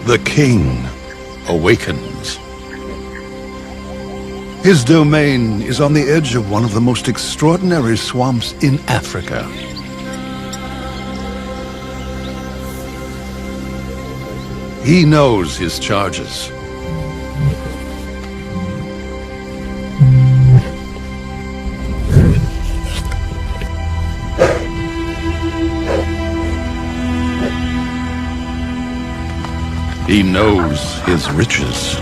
The king awakens. His domain is on the edge of one of the most extraordinary swamps in Africa. He knows his charges. He knows his riches.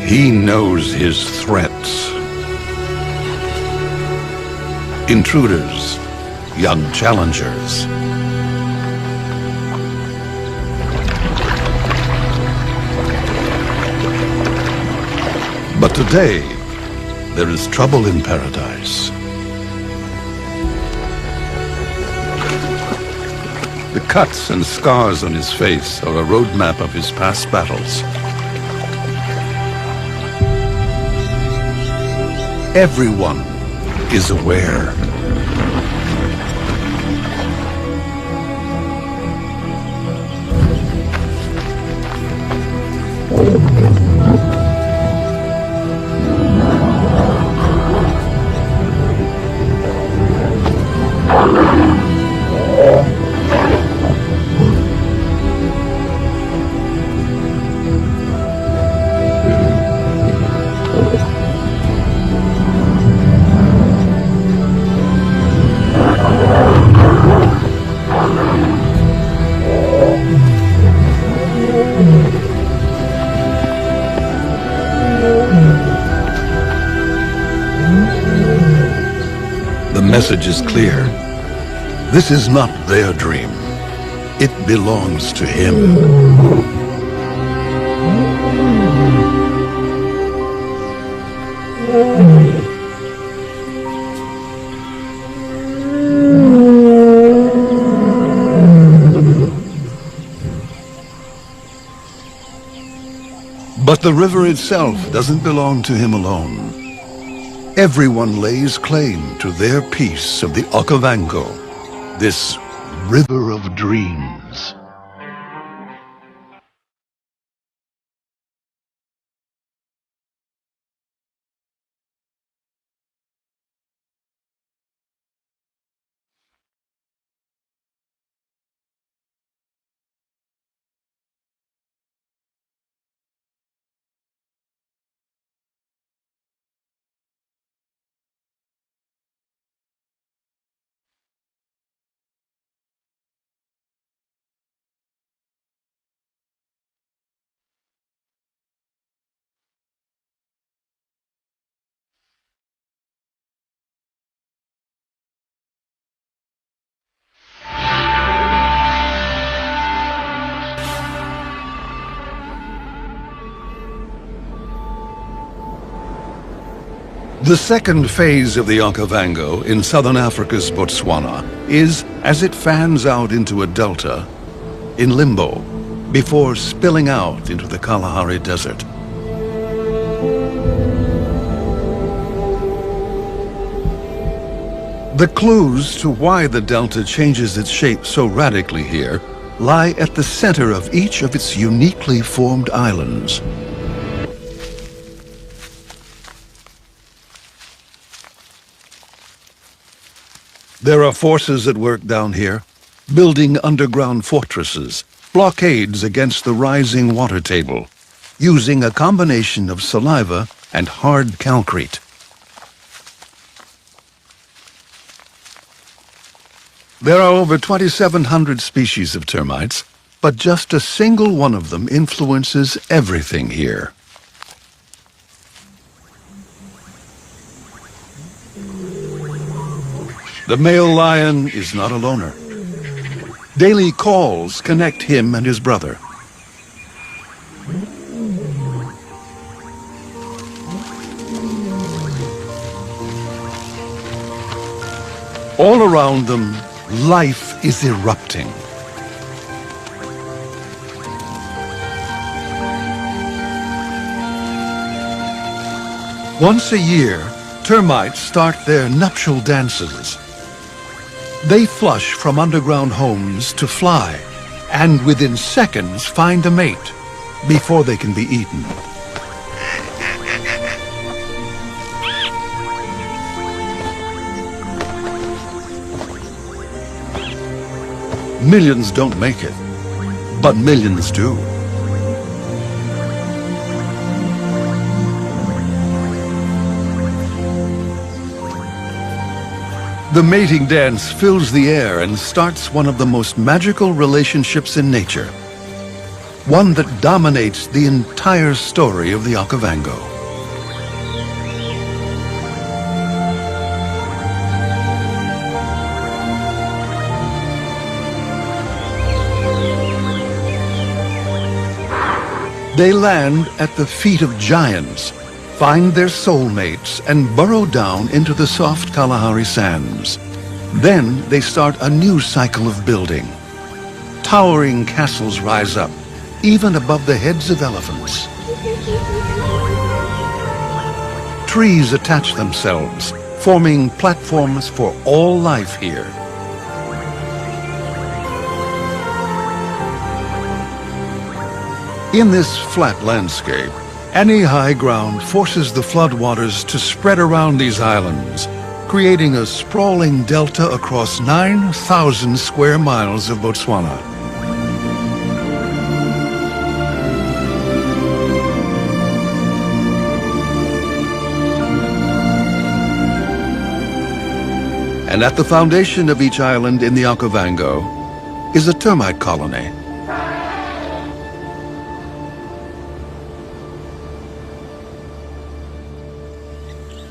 He knows his threats. Intruders, young challengers. But today, there is trouble in paradise. The cuts and scars on his face are a roadmap of his past battles. Everyone is aware. The message is clear. This is not their dream. It belongs to him. But the river itself doesn't belong to him alone. Everyone lays claim to their piece of the Okavango, this river of dreams. The second phase of the Okavango in southern Africa's Botswana is as it fans out into a delta in limbo before spilling out into the Kalahari Desert. The clues to why the delta changes its shape so radically here lie at the center of each of its uniquely formed islands. There are forces at work down here, building underground fortresses, blockades against the rising water table, using a combination of saliva and hard calcrete. There are over 2,700 species of termites, but just a single one of them influences everything here. The male lion is not a loner. Daily calls connect him and his brother. All around them, life is erupting. Once a year, termites start their nuptial dances. They flush from underground homes to fly, and within seconds find a mate before they can be eaten. Millions don't make it, but millions do. The mating dance fills the air and starts one of the most magical relationships in nature. One that dominates the entire story of the Okavango. They land at the feet of giants, find their soulmates, and burrow down into the soft Kalahari sands. Then they start a new cycle of building. Towering castles rise up, even above the heads of elephants. Trees attach themselves, forming platforms for all life here. In this flat landscape, any high ground forces the floodwaters to spread around these islands, creating a sprawling delta across 9,000 square miles of Botswana. And at the foundation of each island in the Okavango is a termite colony.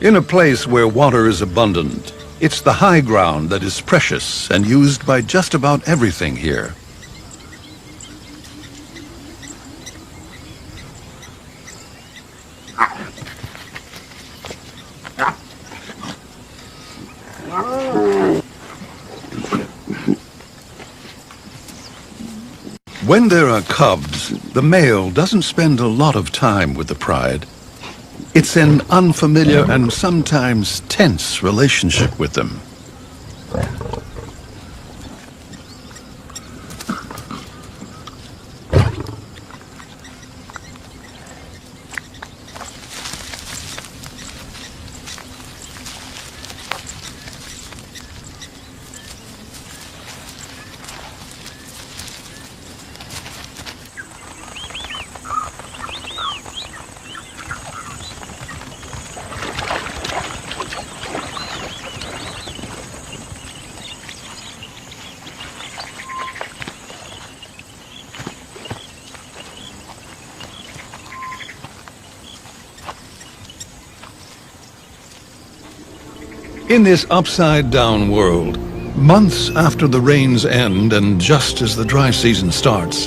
In a place where water is abundant, it's the high ground that is precious and used by just about everything here. When there are cubs, the male doesn't spend a lot of time with the pride. It's an unfamiliar and sometimes tense relationship with them. In this upside-down world, months after the rains end and just as the dry season starts,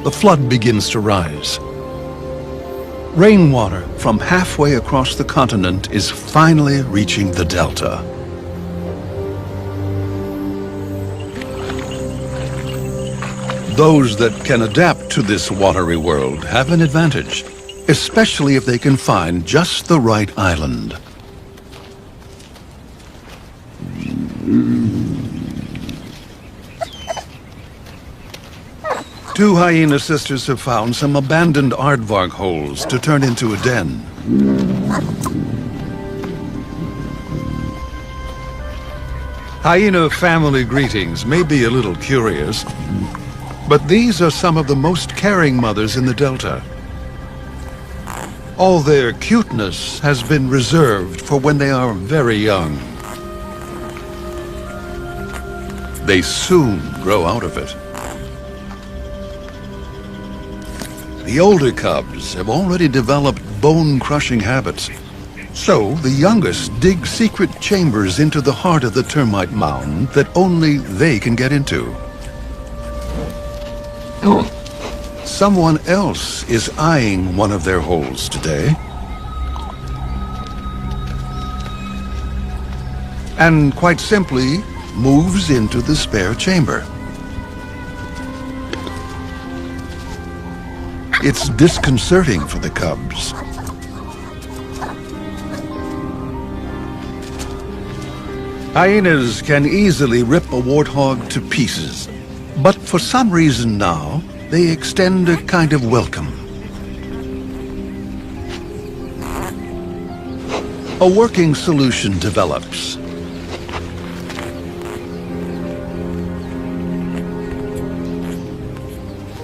the flood begins to rise. Rainwater from halfway across the continent is finally reaching the delta. Those that can adapt to this watery world have an advantage, especially if they can find just the right island. Two hyena sisters have found some abandoned aardvark holes to turn into a den. Hyena family greetings may be a little curious, but these are some of the most caring mothers in the Delta. All their cuteness has been reserved for when they are very young. They soon grow out of it. The older cubs have already developed bone-crushing habits, so the youngest dig secret chambers into the heart of the termite mound that only they can get into. Someone else is eyeing one of their holes today. And quite simply, moves into the spare chamber. It's disconcerting for the cubs. Hyenas can easily rip a warthog to pieces, but for some reason now, they extend a kind of welcome. A working solution develops.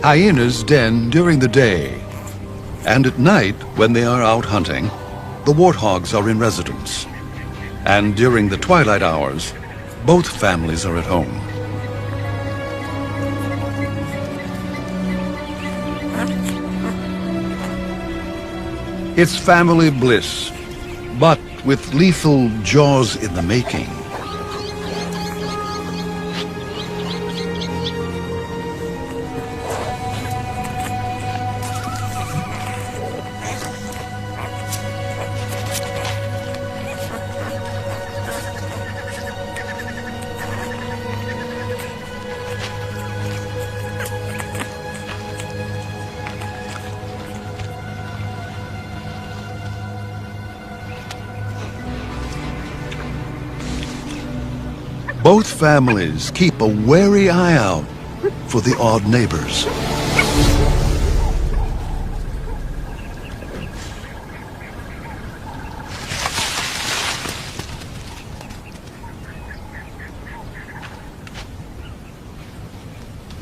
Hyenas den during the day, and at night, when they are out hunting, the warthogs are in residence. And during the twilight hours, both families are at home. It's family bliss, but with lethal jaws in the making. Both families keep a wary eye out for the odd neighbors.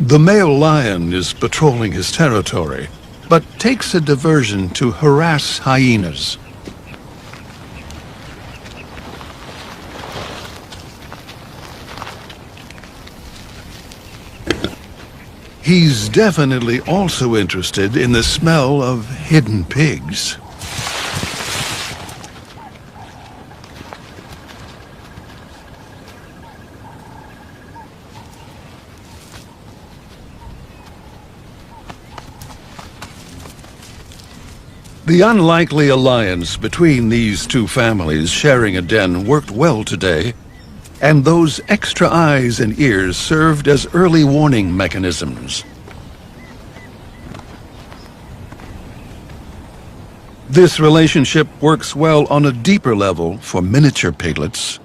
The male lion is patrolling his territory, but takes a diversion to harass hyenas. He's definitely also interested in the smell of hidden pigs. The unlikely alliance between these two families sharing a den worked well today, and those extra eyes and ears served as early warning mechanisms. This relationship works well on a deeper level for miniature piglets.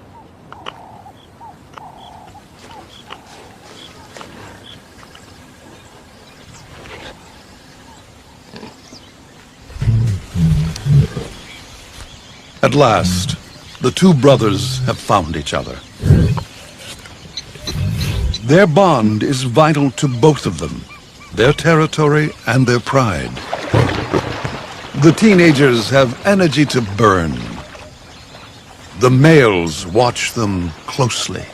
At last, the two brothers have found each other. Their bond is vital to both of them, their territory and their pride. The teenagers have energy to burn. The males watch them closely.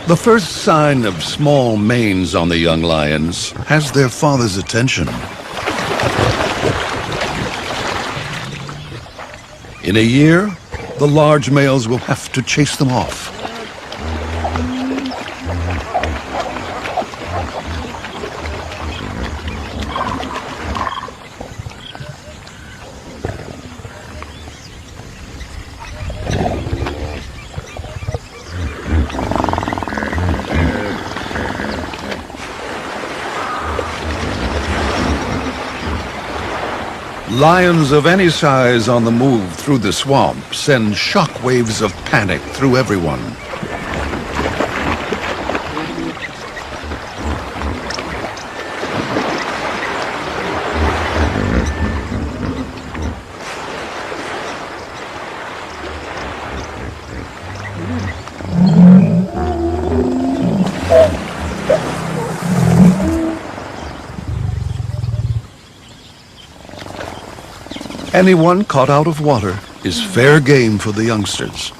The first sign of small manes on the young lions has their father's attention. In a year, the large males will have to chase them off. Lions of any size on the move through the swamp send shock waves of panic through everyone. Anyone caught out of water is fair game for the youngsters.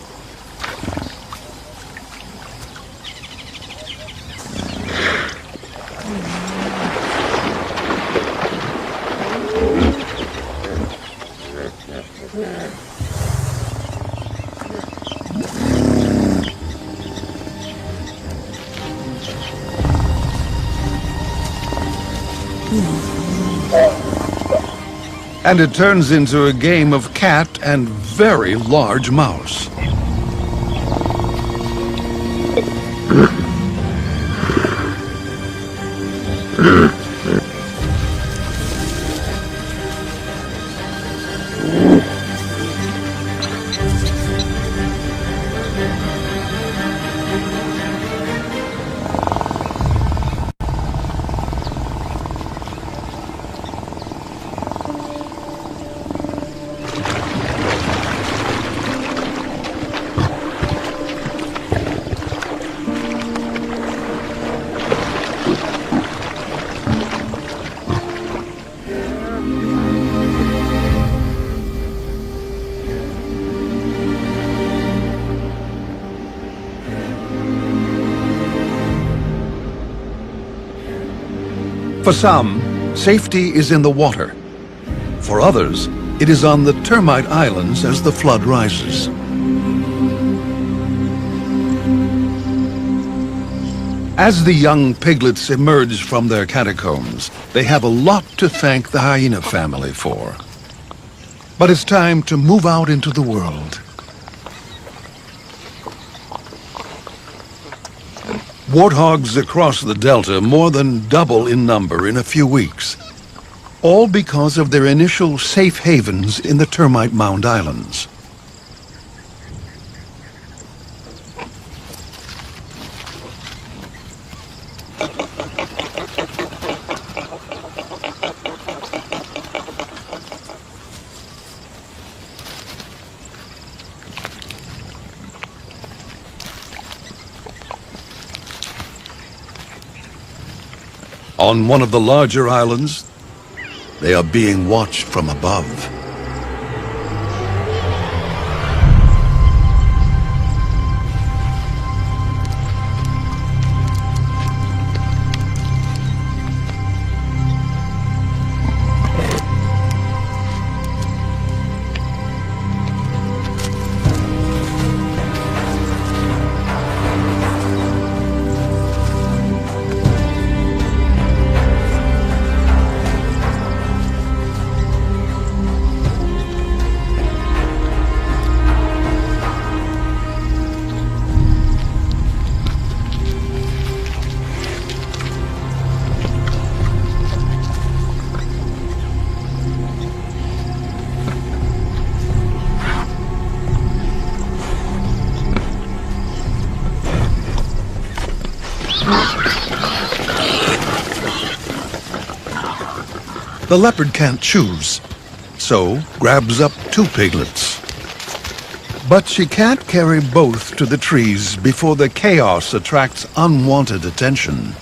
And it turns into a game of cat and very large mouse. For some, safety is in the water. For others, it is on the termite islands as the flood rises. As the young piglets emerge from their catacombs, they have a lot to thank the hyena family for. But it's time to move out into the world. Warthogs across the delta more than double in number in a few weeks, all because of their initial safe havens in the termite mound islands. On one of the larger islands, they are being watched from above. The leopard can't choose, so grabs up 2 piglets. But she can't carry both to the trees before the chaos attracts unwanted attention.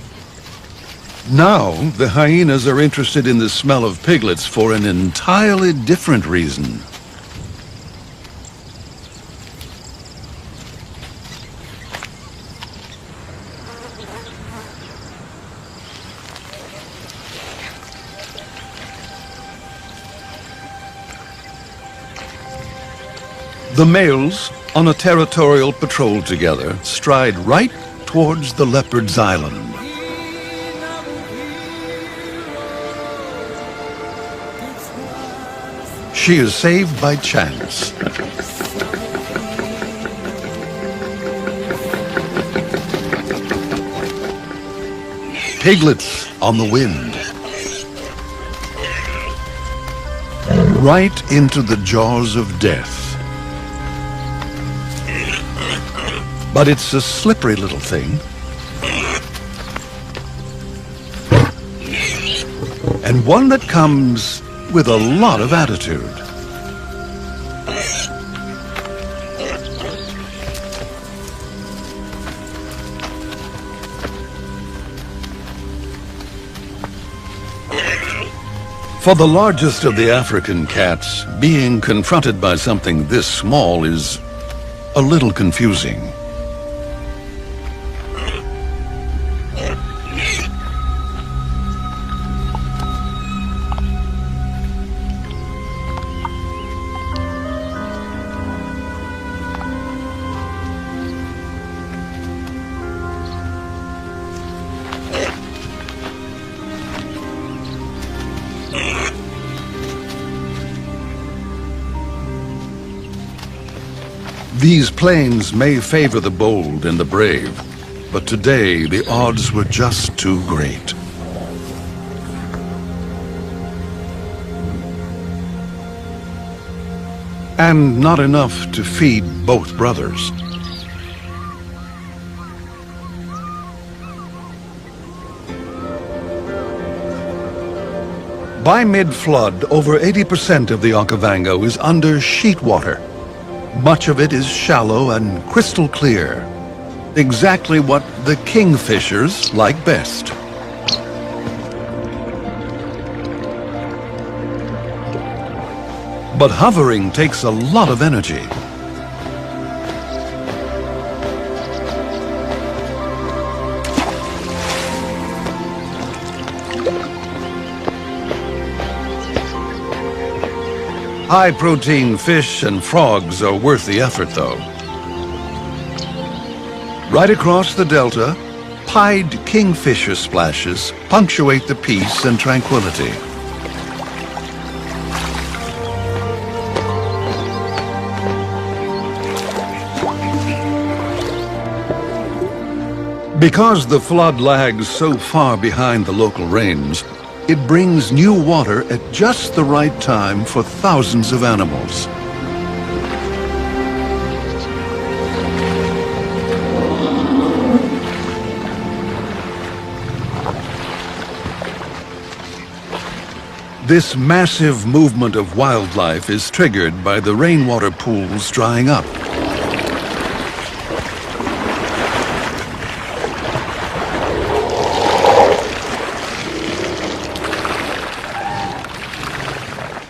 Now, the hyenas are interested in the smell of piglets for an entirely different reason. The males, on a territorial patrol together, stride right towards the leopard's island. She is saved by chance. Piglets on the wind. Right into the jaws of death. But it's a slippery little thing. And one that comes with a lot of attitude. For the largest of the African cats, being confronted by something this small is a little confusing. These plains may favor the bold and the brave, but today the odds were just too great. And not enough to feed both brothers. By mid-flood, over 80% of the Okavango is under sheet water. Much of it is shallow and crystal clear. Exactly what the kingfishers like best. But hovering takes a lot of energy. High-protein fish and frogs are worth the effort, though. Right across the delta, pied kingfisher splashes punctuate the peace and tranquility. Because the flood lags so far behind the local rains, it brings new water at just the right time for thousands of animals. This massive movement of wildlife is triggered by the rainwater pools drying up.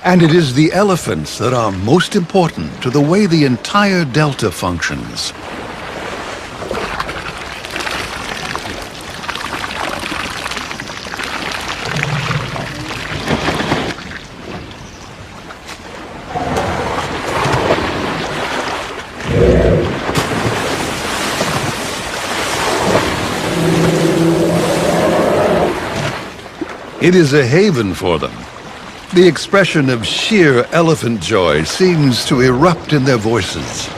And it is the elephants that are most important to the way the entire delta functions. It is a haven for them. The expression of sheer elephant joy seems to erupt in their voices.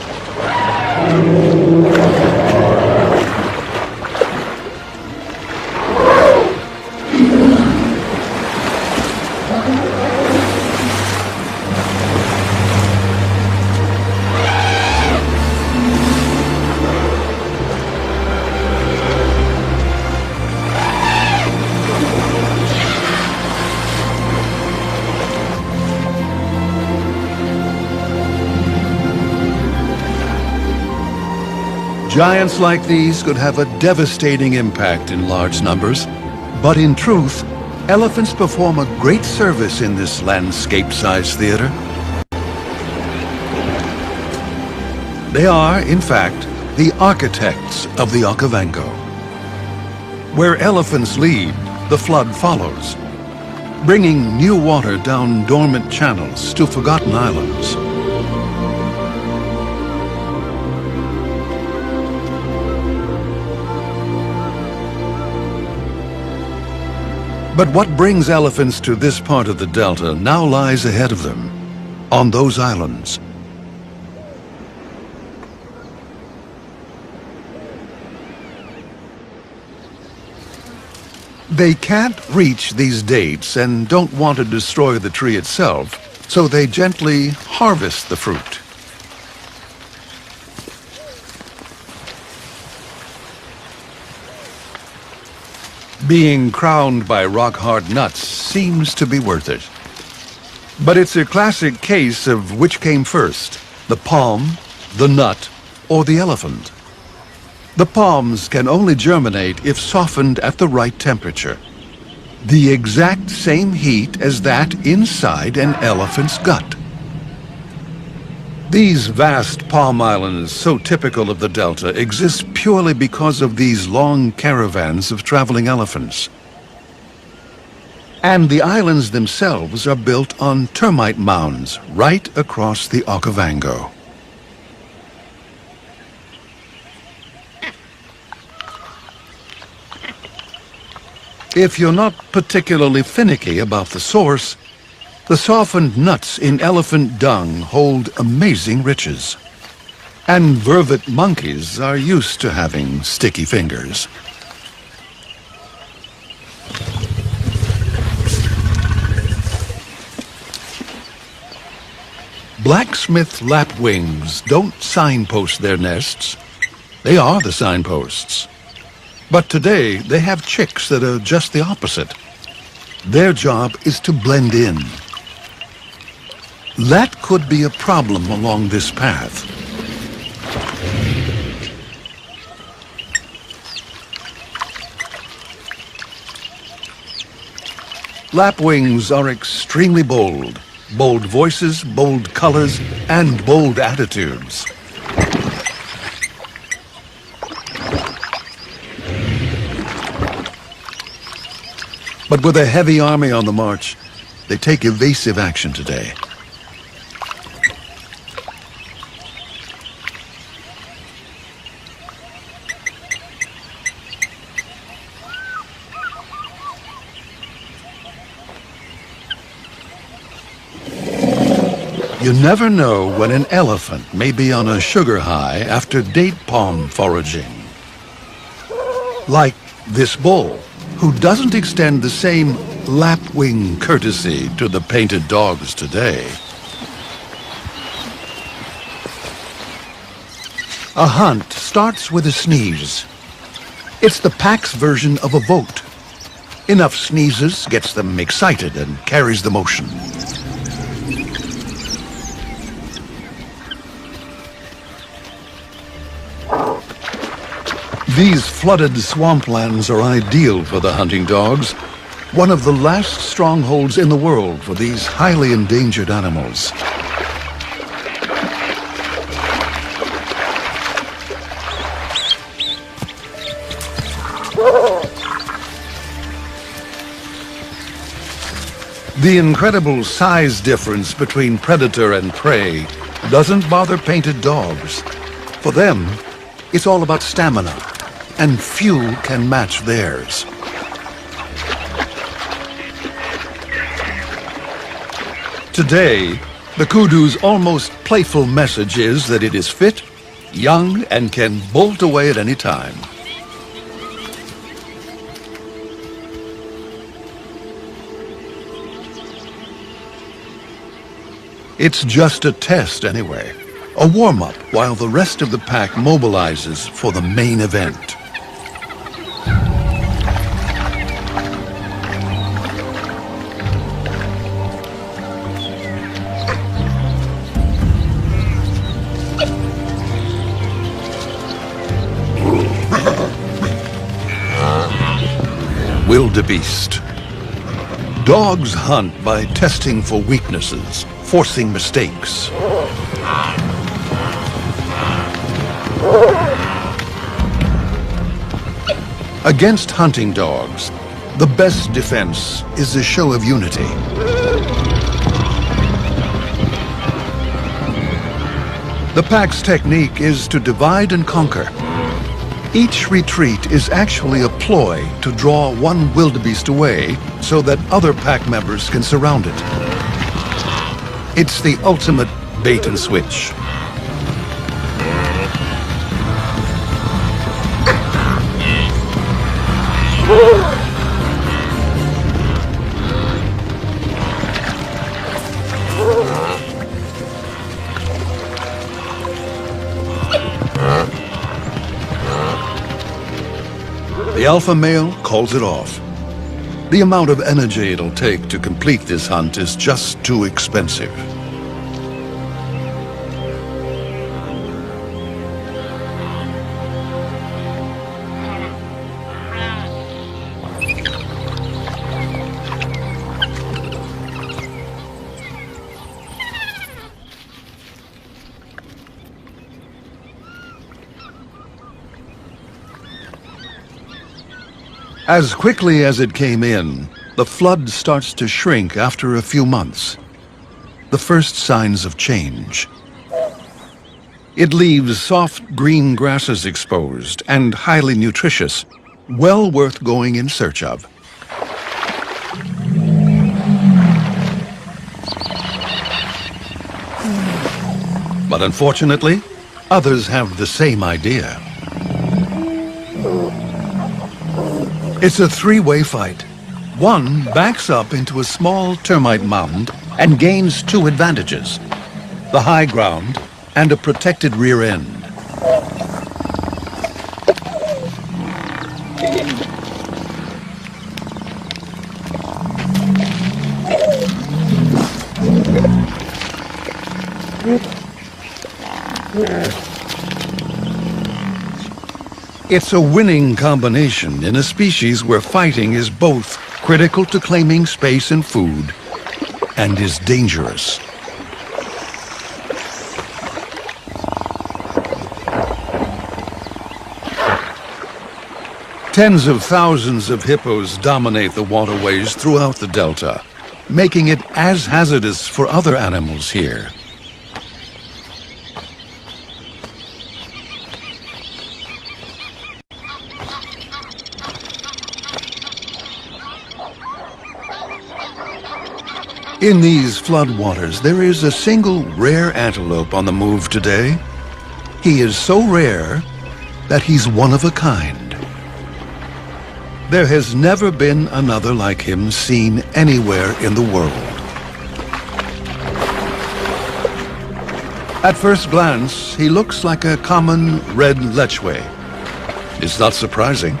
Giants like these could have a devastating impact in large numbers, but in truth, elephants perform a great service in this landscape-sized theater. They are, in fact, the architects of the Okavango. Where elephants lead, the flood follows, bringing new water down dormant channels to forgotten islands. But what brings elephants to this part of the delta now lies ahead of them, on those islands. They can't reach these dates and don't want to destroy the tree itself, so they gently harvest the fruit. Being crowned by rock-hard nuts seems to be worth it. But it's a classic case of which came first, the palm, the nut, or the elephant. The palms can only germinate if softened at the right temperature. The exact same heat as that inside an elephant's gut. These vast palm islands, so typical of the delta, exist purely because of these long caravans of traveling elephants. And the islands themselves are built on termite mounds right across the Okavango. If you're not particularly finicky about the source, the softened nuts in elephant dung hold amazing riches. And vervet monkeys are used to having sticky fingers. Blacksmith lapwings don't signpost their nests. They are the signposts. But today, they have chicks that are just the opposite. Their job is to blend in. That could be a problem along this path. Lapwings are extremely bold. Bold voices, bold colors, and bold attitudes. But with a heavy army on the march, they take evasive action today. You never know when an elephant may be on a sugar high after date palm foraging. Like this bull, who doesn't extend the same lapwing courtesy to the painted dogs today. A hunt starts with a sneeze. It's the pack's version of a vote. Enough sneezes gets them excited and carries the motion. These flooded swamplands are ideal for the hunting dogs, one of the last strongholds in the world for these highly endangered animals. The incredible size difference between predator and prey doesn't bother painted dogs. For them, it's all about stamina, and few can match theirs. Today, the kudu's almost playful message is that it is fit, young, and can bolt away at any time. It's just a test anyway, a warm-up while the rest of the pack mobilizes for the main event. Wildebeest. Dogs hunt by testing for weaknesses, forcing mistakes. Against hunting dogs, the best defense is a show of unity. The pack's technique is to divide and conquer. Each retreat is actually a ploy to draw one wildebeest away so that other pack members can surround it. It's the ultimate bait and switch. The alpha male calls it off. The amount of energy it'll take to complete this hunt is just too expensive. As quickly as it came in, the flood starts to shrink after a few months. The first signs of change. It leaves soft green grasses exposed and highly nutritious, well worth going in search of. But unfortunately, others have the same idea. It's a three-way fight. One backs up into a small termite mound and gains two advantages: the high ground and a protected rear end. It's a winning combination in a species where fighting is both critical to claiming space and food and is dangerous. Tens of thousands of hippos dominate the waterways throughout the delta, making it as hazardous for other animals here. In these floodwaters, there is a single rare antelope on the move today. He is so rare that he's one of a kind. There has never been another like him seen anywhere in the world. At first glance, he looks like a common red lechwe. It's not surprising.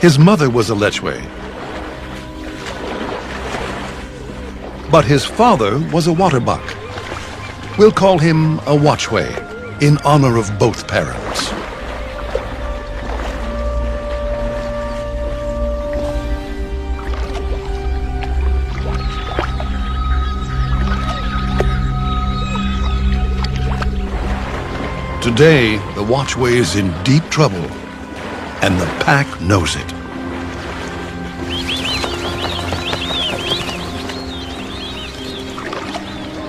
His mother was a lechwe. But his father was a waterbuck. We'll call him a watchway, in honor of both parents. Today, the watchway is in deep trouble, and the pack knows it.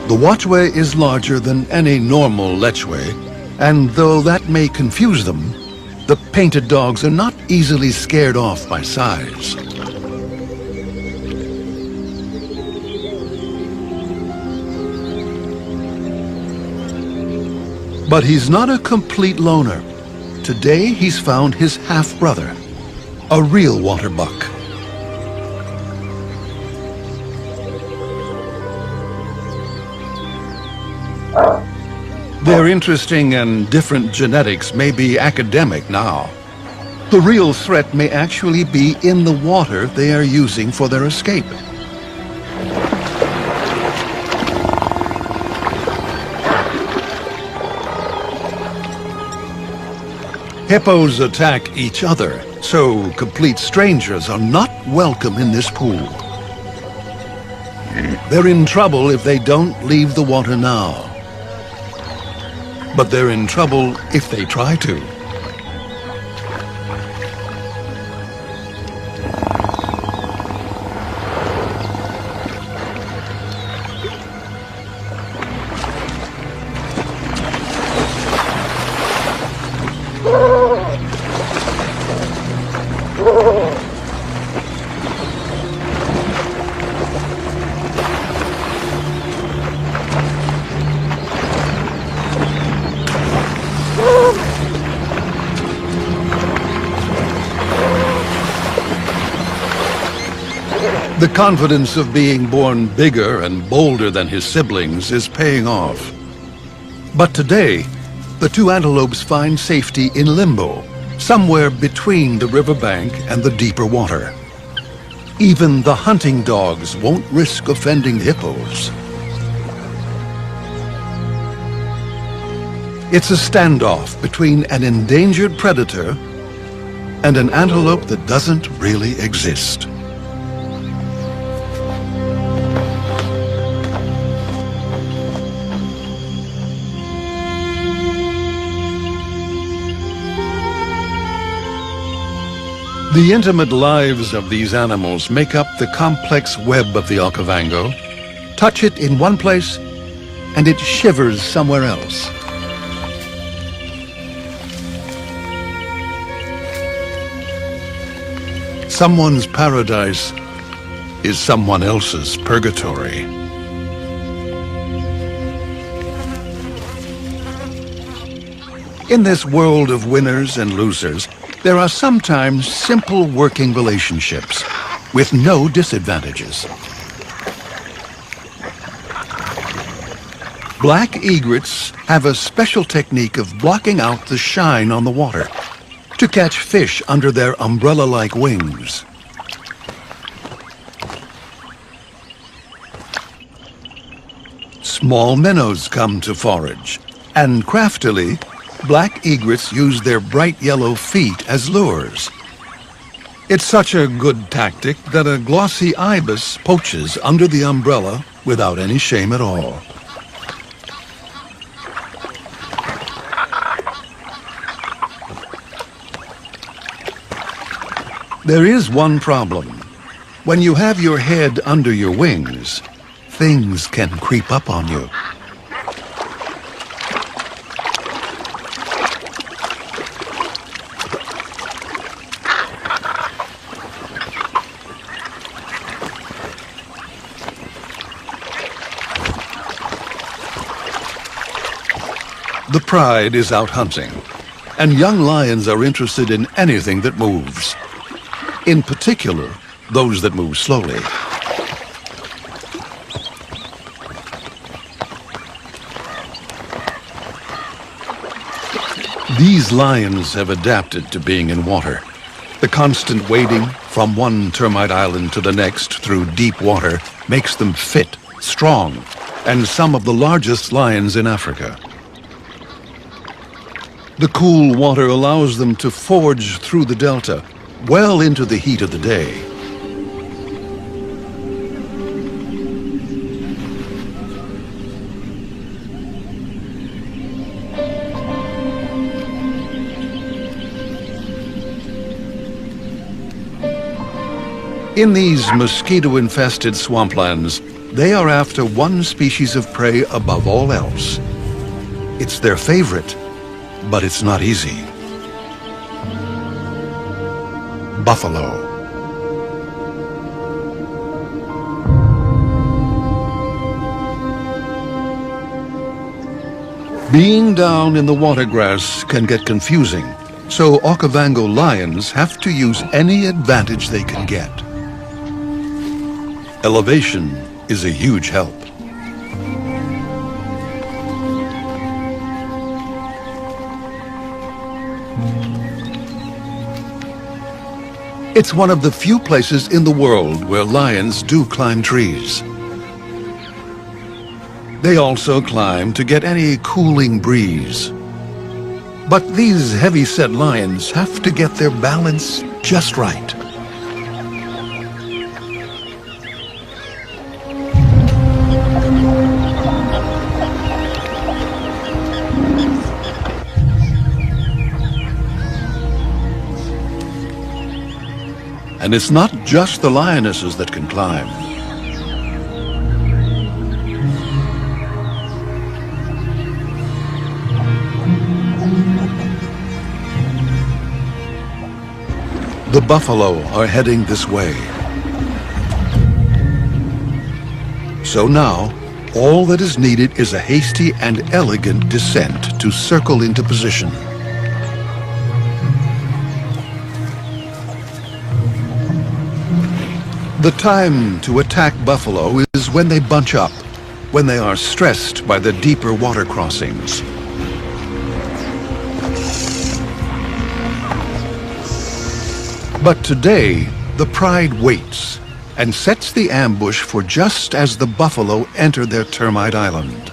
The watchway is larger than any normal lechwe, and though that may confuse them, the painted dogs are not easily scared off by size. But he's not a complete loner. Today he's found his half-brother, a real waterbuck. Their interesting and different genetics may be academic now. The real threat may actually be in the water they are using for their escape. Hippos attack each other, so complete strangers are not welcome in this pool. They're in trouble if they don't leave the water now. But they're in trouble if they try to. The confidence of being born bigger and bolder than his siblings is paying off. But today, the two antelopes find safety in limbo, somewhere between the riverbank and the deeper water. Even the hunting dogs won't risk offending hippos. It's a standoff between an endangered predator and an antelope that doesn't really exist. The intimate lives of these animals make up the complex web of the Okavango. Touch it in one place, and it shivers somewhere else. Someone's paradise is someone else's purgatory. In this world of winners and losers, there are sometimes simple working relationships with no disadvantages. Black egrets have a special technique of blocking out the shine on the water to catch fish under their umbrella-like wings. Small minnows come to forage, and craftily, black egrets use their bright yellow feet as lures. It's such a good tactic that a glossy ibis poaches under the umbrella without any shame at all. There is one problem. When you have your head under your wings, things can creep up on you. The pride is out hunting, and young lions are interested in anything that moves. In particular, those that move slowly. These lions have adapted to being in water. The constant wading from one termite island to the next through deep water makes them fit, strong, and some of the largest lions in Africa. The cool water allows them to forge through the delta, well into the heat of the day. In these mosquito-infested swamplands, they are after one species of prey above all else. It's their favorite, but it's not easy. Buffalo. Being down in the watergrass can get confusing, so Okavango lions have to use any advantage they can get. Elevation is a huge help. It's one of the few places in the world where lions do climb trees. They also climb to get any cooling breeze. But these heavy-set lions have to get their balance just right. And it's not just the lionesses that can climb. The buffalo are heading this way. So now, all that is needed is a hasty and elegant descent to circle into position. The time to attack buffalo is when they bunch up, when they are stressed by the deeper water crossings. But today, the pride waits and sets the ambush for just as the buffalo enter their termite island.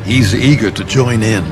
He's eager to join in.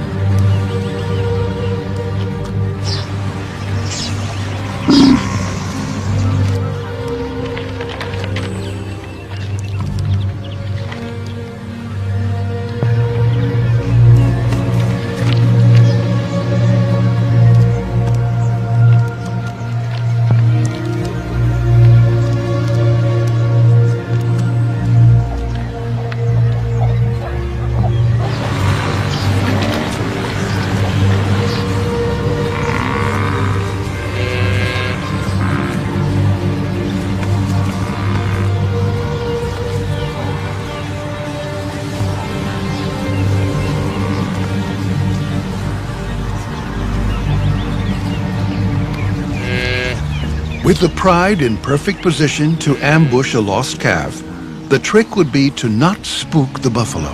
With the pride in perfect position to ambush a lost calf, the trick would be to not spook the buffalo.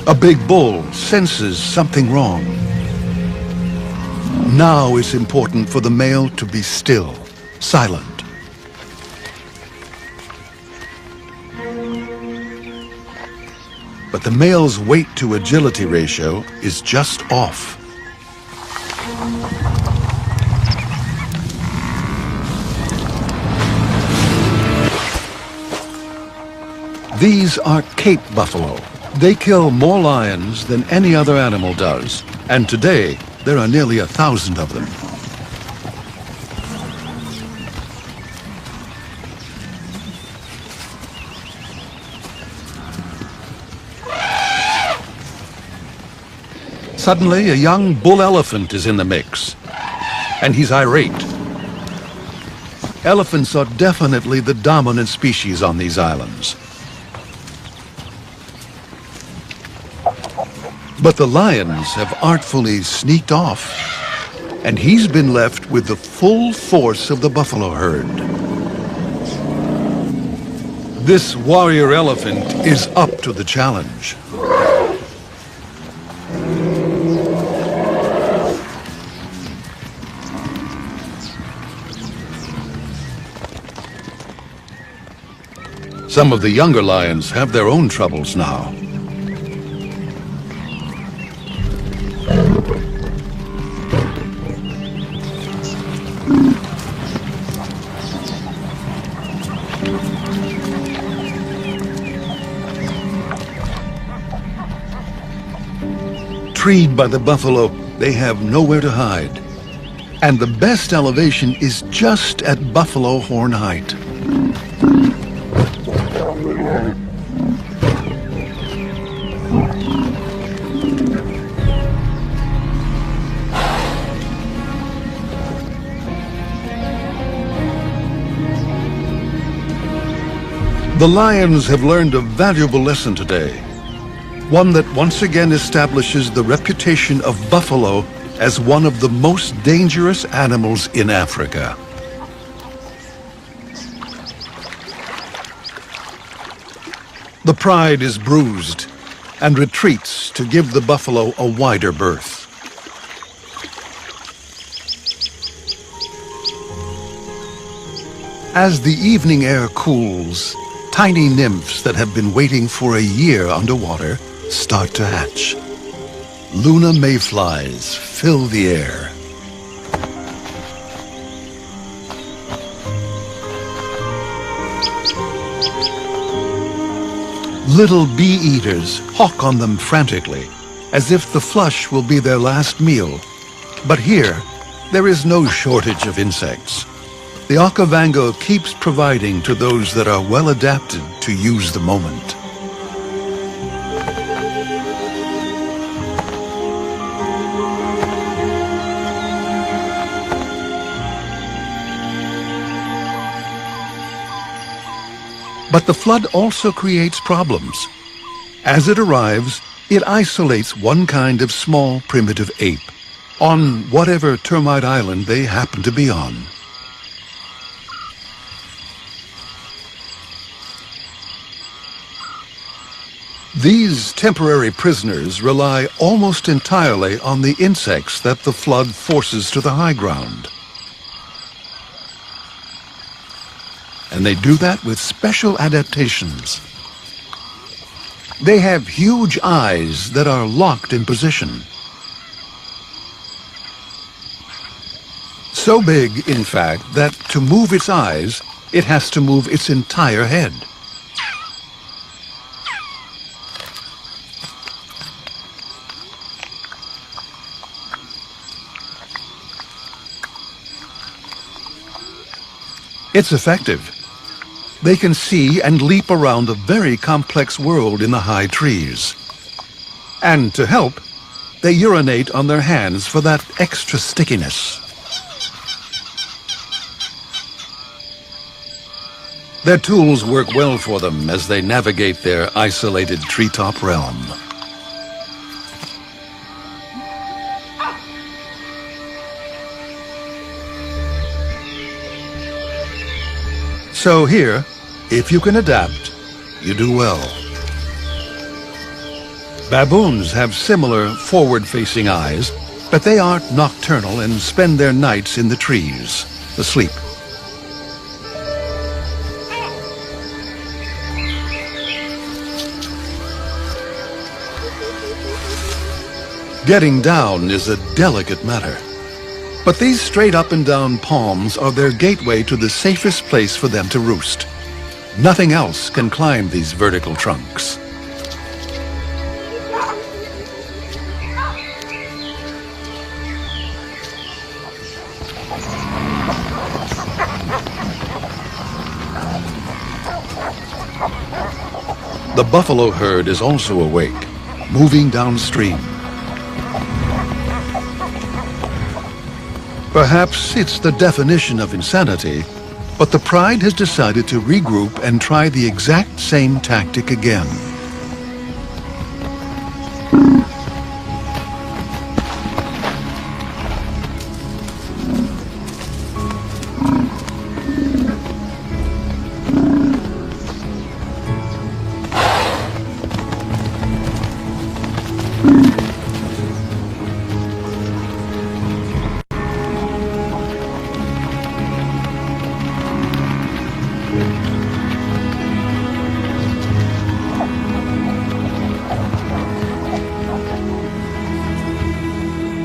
A big bull senses something wrong. Now it's important for the male to be still, silent. But the male's weight to agility ratio is just off. These are Cape buffalo. They kill more lions than any other animal does, and today there are nearly 1,000 of them. Suddenly, a young bull elephant is in the mix, and he's irate. Elephants are definitely the dominant species on these islands. But the lions have artfully sneaked off, and he's been left with the full force of the buffalo herd. This warrior elephant is up to the challenge. Some of the younger lions have their own troubles now. Treed by the buffalo, they have nowhere to hide. And the best elevation is just at buffalo horn height. The lions have learned a valuable lesson today. One that once again establishes the reputation of buffalo as one of the most dangerous animals in Africa. The pride is bruised and retreats to give the buffalo a wider berth. As the evening air cools, tiny nymphs that have been waiting for a year underwater start to hatch. Luna mayflies fill the air. Little bee-eaters hawk on them frantically, as if the flush will be their last meal. But here, there is no shortage of insects. The Okavango keeps providing to those that are well adapted to use the moment. But the flood also creates problems. As it arrives, it isolates one kind of small primitive ape on whatever termite island they happen to be on. These temporary prisoners rely almost entirely on the insects that the flood forces to the high ground. And they do that with special adaptations. They have huge eyes that are locked in position. So big, in fact, that to move its eyes, it has to move its entire head. It's effective. They can see and leap around a very complex world in the high trees. And to help, they urinate on their hands for that extra stickiness. Their tools work well for them as they navigate their isolated treetop realm. So here, if you can adapt, you do well. Baboons have similar forward-facing eyes, but they aren't nocturnal and spend their nights in the trees, asleep. Getting down is a delicate matter. But these straight up and down palms are their gateway to the safest place for them to roost. Nothing else can climb these vertical trunks. The buffalo herd is also awake, moving downstream. Perhaps it's the definition of insanity, but the Pride has decided to regroup and try the exact same tactic again.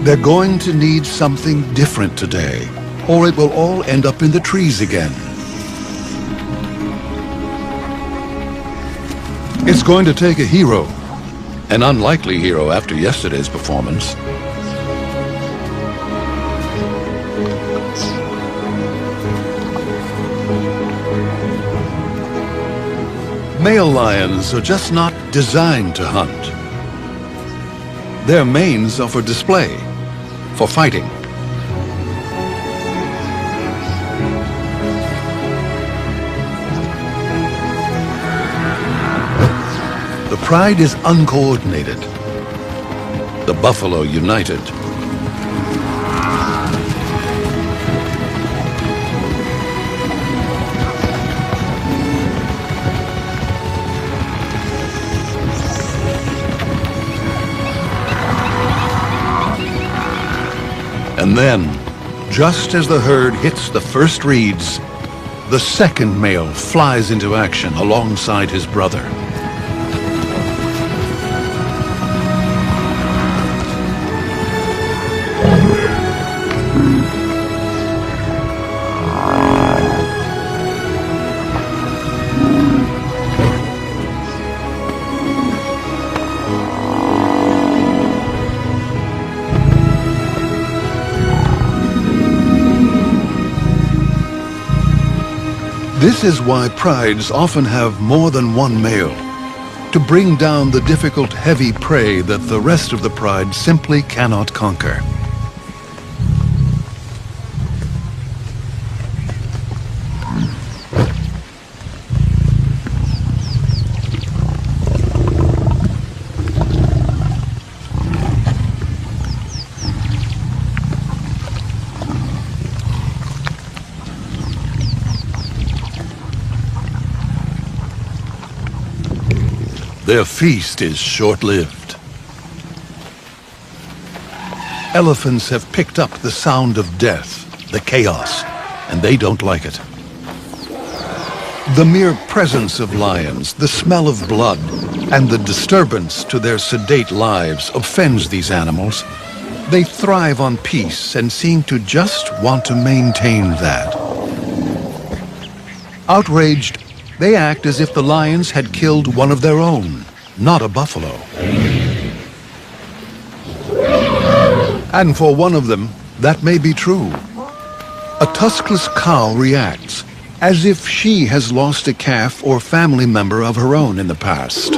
They're going to need something different today, or it will all end up in the trees again. It's going to take a hero, an unlikely hero after yesterday's performance. Male lions are just not designed to hunt. Their manes are for display, for fighting. The Pride is uncoordinated. The buffalo united. And then, just as the herd hits the first reeds, the second male flies into action alongside his brother. This is why prides often have more than one male, to bring down the difficult, heavy prey that the rest of the pride simply cannot conquer. Their feast is short-lived. Elephants have picked up the sound of death, the chaos, and they don't like it. The mere presence of lions, the smell of blood, and the disturbance to their sedate lives offends these animals. They thrive on peace and seem to just want to maintain that. Outraged, they act as if the lions had killed one of their own, not a buffalo. And for one of them, that may be true. A tuskless cow reacts as if she has lost a calf or family member of her own in the past.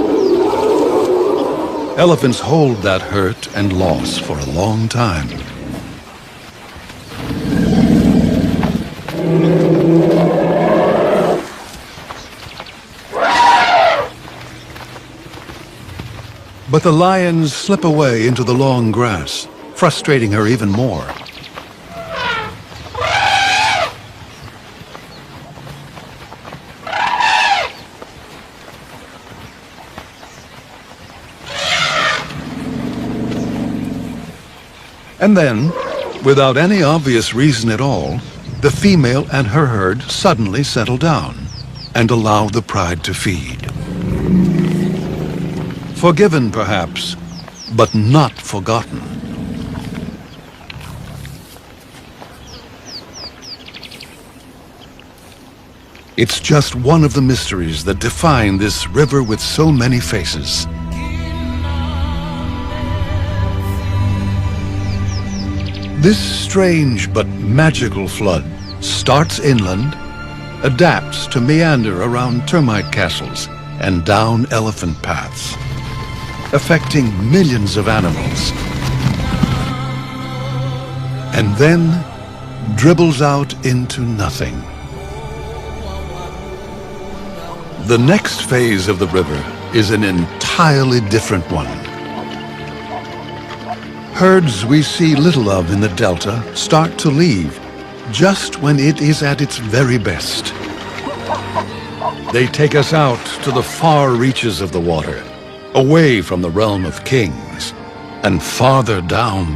Elephants hold that hurt and loss for a long time. But the lions slip away into the long grass, frustrating her even more. And then, without any obvious reason at all, the female and her herd suddenly settle down and allow the pride to feed. Forgiven, perhaps, but not forgotten. It's just one of the mysteries that define this river with so many faces. This strange but magical flood starts inland, adapts to meander around termite castles and down elephant paths, affecting millions of animals, and then dribbles out into nothing. The next phase of the river is an entirely different one. Herds we see little of in the delta start to leave just when it is at its very best. They take us out to the far reaches of the water, away from the realm of kings, and farther down